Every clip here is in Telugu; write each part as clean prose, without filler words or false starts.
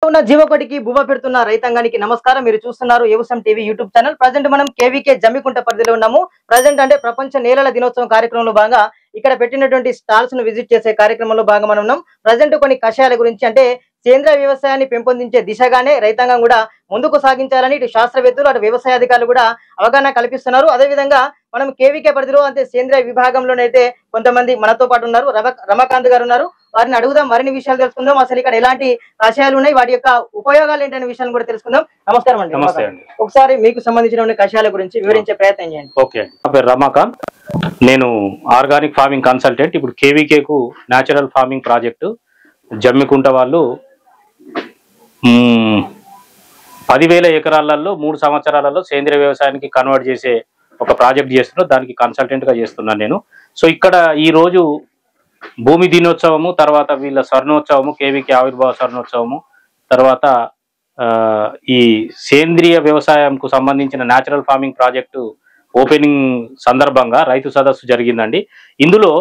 ఉన్న జీవకోటికి బువ్వ పెడుతున్న రైతాంగానికి నమస్కారం. మీరు చూస్తున్నారు వ్యవసాయం టీవీ యూట్యూబ్ ఛానల్. ప్రజెంట్ మనం కేవీకే జమ్మికుంట పరిధిలో ఉన్నాము. ప్రజెంట్ అంటే ప్రపంచ నేలల దినోత్సవం కార్యక్రమంలో భాగంగా ఇక్కడ పెట్టినటువంటి స్టాల్స్ ను విజిట్ చేసే కార్యక్రమంలో భాగంగా మనం ఉన్నాం. ప్రజెంట్ కొన్ని కషాయాల గురించి అంటే సేంద్రియ వ్యవసాయాన్ని పెంపొందించే దిశగానే రైతాంగం కూడా ముందుకు సాగించాలని ఇటు శాస్త్రవేత్తలు అటు వ్యవసాయ అధికారులు కూడా అవగాహన కల్పిస్తున్నారు. అదేవిధంగా మనం కేవీకే పరిధిలో అంటే సేంద్రియ విభాగంలోనైతే కొంతమంది మనతో పాటు ఉన్నారు. రమాకాంత్ గారు ఉన్నారు. వారిని అడుగుదాం, మరిన్ని విషయాలు తెలుసుకుందాం. అసలు ఇక్కడ ఎలాంటి కషాయాలు ఉన్నాయి, వాటి యొక్క ఉపయోగాలు ఏంటనే విషయాన్ని కూడా తెలుసుకుందాం. నమస్కారం అండి. నమస్తే అండి. ఒకసారి మీకు సంబంధించిన కషాయాల గురించి వివరించే ప్రయత్నం చేయండి. ఓకే అండి. నా పేరు రమాకాంత్. నేను ఆర్గానిక్ ఫార్మింగ్ కన్సల్టెంట్. ఇప్పుడు కేవీకేకు న్యాచురల్ ఫార్మింగ్ ప్రాజెక్టు జమ్మికుంట వాళ్ళు 10,000 ఎకరాలలో 3 సంవత్సరాలలో సేంద్రియ వ్యవసాయానికి కన్వర్ట్ చేసే ఒక ప్రాజెక్ట్ చేస్తున్నారు. దానికి కన్సల్టెంట్ గా చేస్తున్నాను నేను. సో ఇక్కడ ఈ రోజు భూమి దినోత్సవము, తర్వాత వీళ్ళ స్వర్ణోత్సవము, కేవీకే ఆవిర్భావ స్వర్ణోత్సవము, తర్వాత ఈ సేంద్రియ వ్యవసాయంకు సంబంధించిన న్యాచురల్ ఫార్మింగ్ ప్రాజెక్టు ఓపెనింగ్ సందర్భంగా రైతు సదస్సు జరిగిందండి. ఇందులో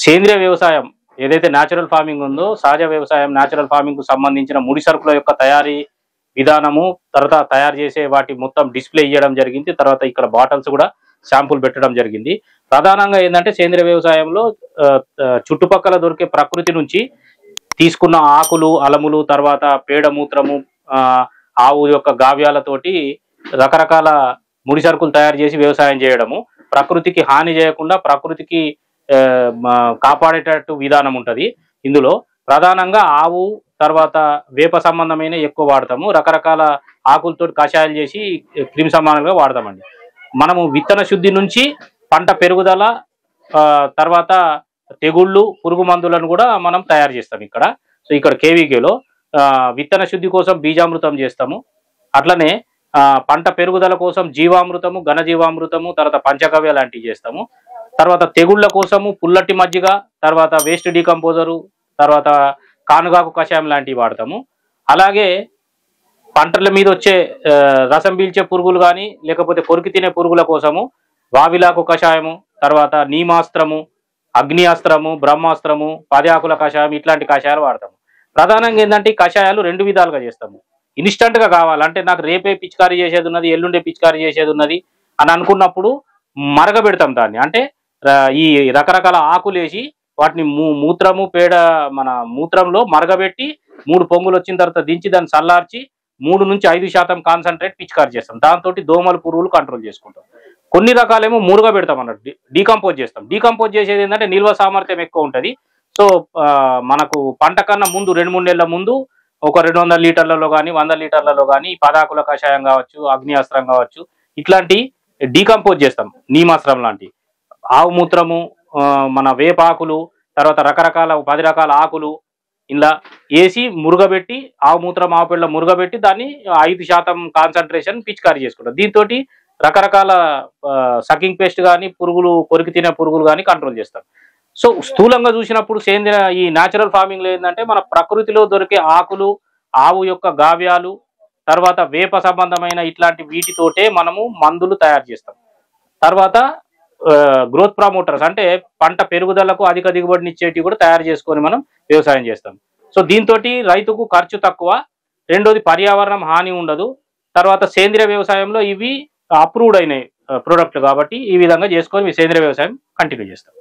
సేంద్రియ వ్యవసాయం ఏదైతే న్యాచురల్ ఫార్మింగ్ ఉందో, సహజ వ్యవసాయం న్యాచురల్ ఫార్మింగ్ కు సంబంధించిన ముడి సరుకుల యొక్క తయారీ విధానము, తర్వాత తయారు చేసే వాటి మొత్తం డిస్ప్లే ఇవ్వడం జరిగింది. తర్వాత ఇక్కడ బాటిల్స్ కూడా శాంపుల్ పెట్టడం జరిగింది. ప్రధానంగా ఏంటంటే సేంద్రియ వ్యవసాయంలో చుట్టుపక్కల దొరికే ప్రకృతి నుంచి తీసుకున్న ఆకులు, అలములు, తర్వాత పేడ, మూత్రము, ఆవు యొక్క గావ్యాలతోటి రకరకాల ముడి సరుకులు తయారు చేసి వ్యవసాయం చేయడము, ప్రకృతికి హాని చేయకుండా ప్రకృతికి కాపాడేటట్టు విధానం ఉంటుంది. ఇందులో ప్రధానంగా ఆవు, తర్వాత వేప సంబంధమైన ఎక్కువ వాడతాము. రకరకాల ఆకులతో కషాయాలు చేసి క్రిమి సంహారంగా వాడతామండి. మనము విత్తన శుద్ధి నుంచి పంట పెరుగుదల, తర్వాత తెగుళ్ళు, పురుగు మందులను కూడా మనం తయారు చేస్తాం ఇక్కడ. సో ఇక్కడ కేవీకేలో విత్తన శుద్ధి కోసం బీజామృతం చేస్తాము. అట్లనే పంట పెరుగుదల కోసం జీవామృతము, ఘనజీవామృతము, తర్వాత పంచగవ్య లాంటివి చేస్తాము. తర్వాత తెగుళ్ల కోసము పుల్లటి మజ్జిగ, తర్వాత వేస్ట్ డీకంపోజరు, తర్వాత కానుగాకు కషాయం లాంటివి వాడతాము. అలాగే పంటల మీద వచ్చే రసం పీల్చే పురుగులు కానీ లేకపోతే కొరికి తినే పురుగుల కోసము వావిలాకు కషాయము, తర్వాత నీమాస్త్రము, అగ్ని అస్త్రము, బ్రహ్మాస్త్రము, 10 ఆకుల కషాయం, ఇట్లాంటి కషాయాలు వాడతాము. ప్రధానంగా ఏంటంటే ఈ కషాయాలు 2 విధాలుగా చేస్తాము. ఇన్స్టంట్ గా కావాలంటే నాకు రేపే పిచికారీ చేసేది ఉన్నది, ఎల్లుండే పిచికారీ చేసేది ఉన్నది అని అనుకున్నప్పుడు మరగబెడతాం దాన్ని. అంటే ఈ రకరకాల ఆకులు వేసి వాటిని మూత్రము, పేడ, మన మూత్రంలో మరగబెట్టి 3 పొంగులు వచ్చిన తర్వాత దించి దాన్ని చల్లార్చి 3 నుంచి 5% కాన్సన్ట్రేట్ పిచికారీ చేస్తాం. దాంతో దోమలు, పురుగులు కంట్రోల్ చేసుకుంటాం. కొన్ని రకాలేమో మురుగా పెడతాం అన్నట్టు, డీకంపోజ్ చేస్తాం. డీకంపోజ్ చేసేది ఏంటంటే నిల్వ సామర్థ్యం ఎక్కువ ఉంటుంది. సో మనకు పంట కన్నా ముందు 2-3 నెలల ముందు ఒక 200 లీటర్లలో కానీ 100 లీటర్లలో కానీ 10 ఆకుల కషాయం కావచ్చు, అగ్ని అస్త్రం కావచ్చు, ఇట్లాంటి డీకంపోజ్ చేస్తాం. నీమాస్త్రం లాంటి ఆవు మూత్రము, మన వేపాకులు, తర్వాత రకరకాల 10 రకాల ఆకులు ఇలా వేసి మురుగబెట్టి, ఆవు మూత్రం, ఆవు పిల్ల మురుగబెట్టి దాన్ని 5% కాన్సన్ట్రేషన్ పిచికారీ చేసుకుంటాం. దీంతో రకరకాల సకింగ్ పేస్ట్ కానీ, పురుగులు, కొరికి తినే పురుగులు కానీ కంట్రోల్ చేస్తాం. సో స్థూలంగా చూసినప్పుడు సేంద్రియ ఈ న్యాచురల్ ఫార్మింగ్ లో ఏంటంటే మన ప్రకృతిలో దొరికే ఆకులు, ఆవు యొక్క గావ్యాలు, తర్వాత వేప సంబంధమైన ఇట్లాంటి వీటితోటే మనము మందులు తయారు చేస్తాం. తర్వాత గ్రోత్ ప్రమోటర్స్ అంటే పంట పెరుగుదలకు అధిక దిగుబడిని ఇచ్చేటివి కూడా తయారు చేసుకొని మనం వ్యవసాయం చేస్తాం. సో దీంతో రైతుకు ఖర్చు తక్కువ, రెండోది పర్యావరణం హాని ఉండదు. తర్వాత సేంద్రియ వ్యవసాయంలో ఇవి అప్రూవ్డ్ అయిన ప్రోడక్ట్ కాబట్టి ఈ విధంగా చేసుకొని సేంద్రియ వ్యవసాయం కంటిన్యూ చేస్తాం.